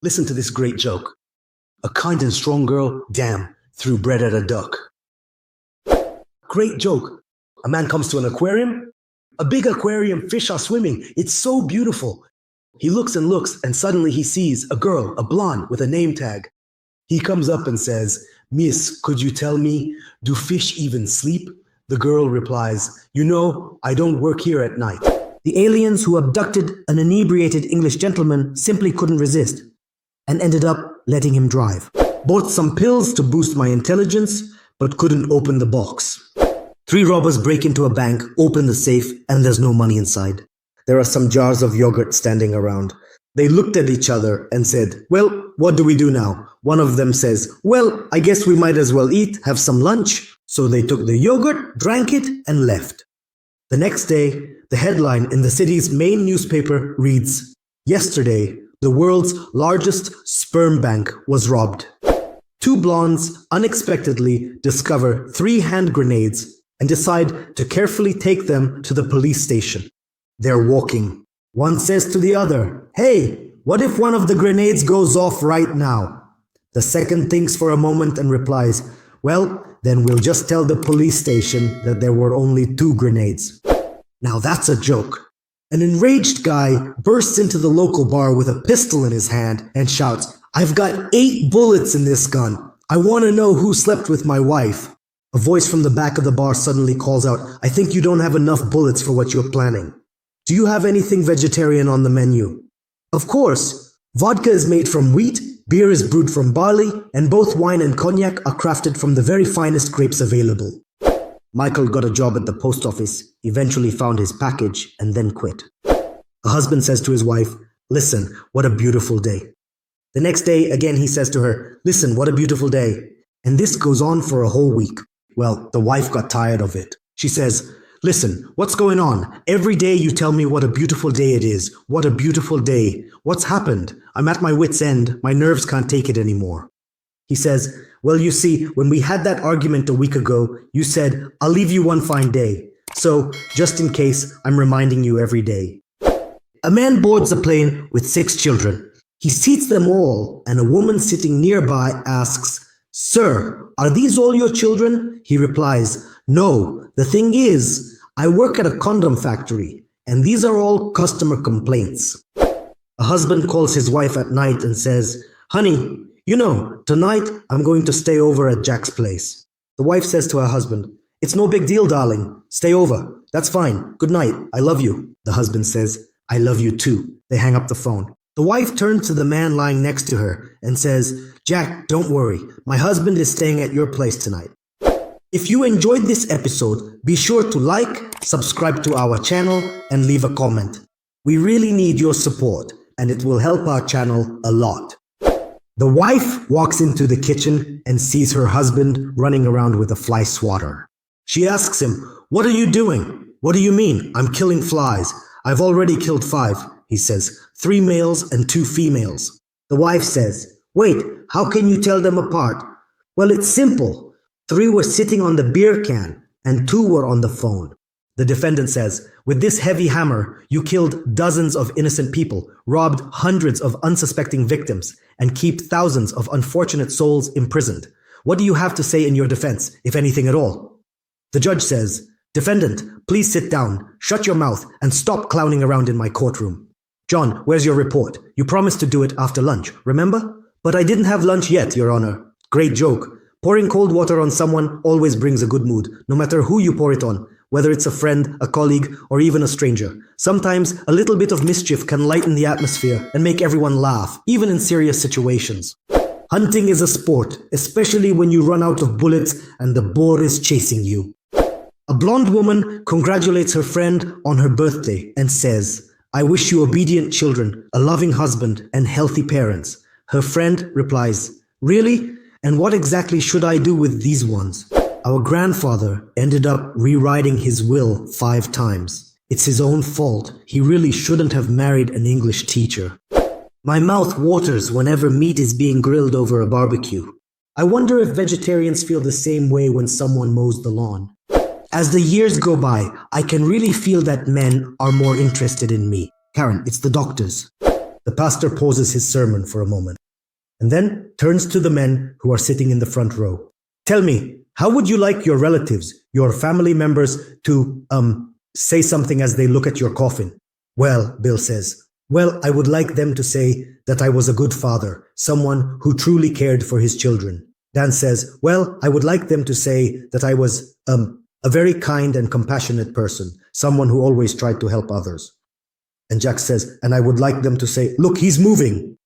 Listen to this great joke. A kind and strong girl, damn, threw bread at a duck. Great joke. A man comes to an aquarium. A big aquarium, fish are swimming. It's so beautiful. He looks, and suddenly he sees a girl, a blonde, with a name tag. He comes up and says, "Miss, could you tell me, do fish even sleep?" The girl replies, "You know, I don't work here at night." The aliens who abducted an inebriated English gentleman simply couldn't resist and ended up letting him drive. Bought some pills to boost my intelligence, but couldn't open the box. 3 robbers break into a bank, open the safe, and there's no money inside. There are some jars of yogurt standing around. They looked at each other and said, "Well, what do we do now?" One of them says, "Well, I guess we might as well eat, have some lunch." So they took the yogurt, drank it, and left. The next day, the headline in the city's main newspaper reads, "Yesterday, the world's largest sperm bank was robbed." 2 blondes unexpectedly discover 3 hand grenades and decide to carefully take them to the police station. They're walking. One says to the other, "Hey, what if one of the grenades goes off right now?" The second thinks for a moment and replies, "Well, then we'll just tell the police station that there were only 2 grenades." Now that's a joke. An enraged guy bursts into the local bar with a pistol in his hand and shouts, "I've got 8 bullets in this gun. I want to know who slept with my wife." A voice from the back of the bar suddenly calls out, "I think you don't have enough bullets for what you're planning. Do you have anything vegetarian on the menu?" Of course. Vodka is made from wheat, beer is brewed from barley, and both wine and cognac are crafted from the very finest grapes available. Michael got a job at the post office, eventually found his package, and then quit. A husband says to his wife, "Listen, what a beautiful day." The next day, again he says to her, "Listen, what a beautiful day." And this goes on for a whole week. Well, the wife got tired of it. She says, "Listen, what's going on? Every day you tell me what a beautiful day it is. What a beautiful day. What's happened? I'm at my wit's end. My nerves can't take it anymore." He says, "Well, you see, when we had that argument a week ago, you said, 'I'll leave you one fine day.' So, just in case, I'm reminding you every day." A man boards a plane with 6 children. He seats them all, and a woman sitting nearby asks, "Sir, are these all your children?" He replies, "No, the thing is, I work at a condom factory, and these are all customer complaints." A husband calls his wife at night and says, "Honey, you know, tonight I'm going to stay over at Jack's place." The wife says to her husband, "It's no big deal, darling. Stay over. That's fine. Good night. I love you." The husband says, "I love you too." They hang up the phone. The wife turns to the man lying next to her and says, "Jack, don't worry. My husband is staying at your place tonight." If you enjoyed this episode, be sure to like, subscribe to our channel, and leave a comment. We really need your support, and it will help our channel a lot. The wife walks into the kitchen and sees her husband running around with a fly swatter. She asks him, "What are you doing?" "What do you mean? I'm killing flies. I've already killed 5, he says, 3 males and 2 females. The wife says, "Wait, how can you tell them apart?" "Well, it's simple. 3 were sitting on the beer can and 2 were on the phone." The defendant says, "With this heavy hammer, you killed dozens of innocent people, robbed hundreds of unsuspecting victims, and keep thousands of unfortunate souls imprisoned. What do you have to say in your defense, if anything at all?" The judge says, "Defendant, please sit down, shut your mouth, and stop clowning around in my courtroom." "John, where's your report? You promised to do it after lunch, remember?" "But I didn't have lunch yet, Your Honor." "Great joke. Pouring cold water on someone always brings a good mood, no matter who you pour it on, whether it's a friend, a colleague, or even a stranger. Sometimes a little bit of mischief can lighten the atmosphere and make everyone laugh, even in serious situations. Hunting is a sport, especially when you run out of bullets and the boar is chasing you." A blonde woman congratulates her friend on her birthday and says, "I wish you obedient children, a loving husband, and healthy parents." Her friend replies, "Really? And what exactly should I do with these ones?" "Our grandfather ended up rewriting his will 5 times. It's his own fault. He really shouldn't have married an English teacher." My mouth waters whenever meat is being grilled over a barbecue. I wonder if vegetarians feel the same way when someone mows the lawn. As the years go by, I can really feel that men are more interested in me. Karen, it's the doctors. The pastor pauses his sermon for a moment and then turns to the men who are sitting in the front row. Tell me, how would you like your relatives, your family members to, say something as they look at your coffin? Well, Bill says, well, I would like them to say that I was a good father, someone who truly cared for his children. Dan says, well, I would like them to say that I was, a very kind and compassionate person, someone who always tried to help others. And Jack says, and I would like them to say, look, he's moving.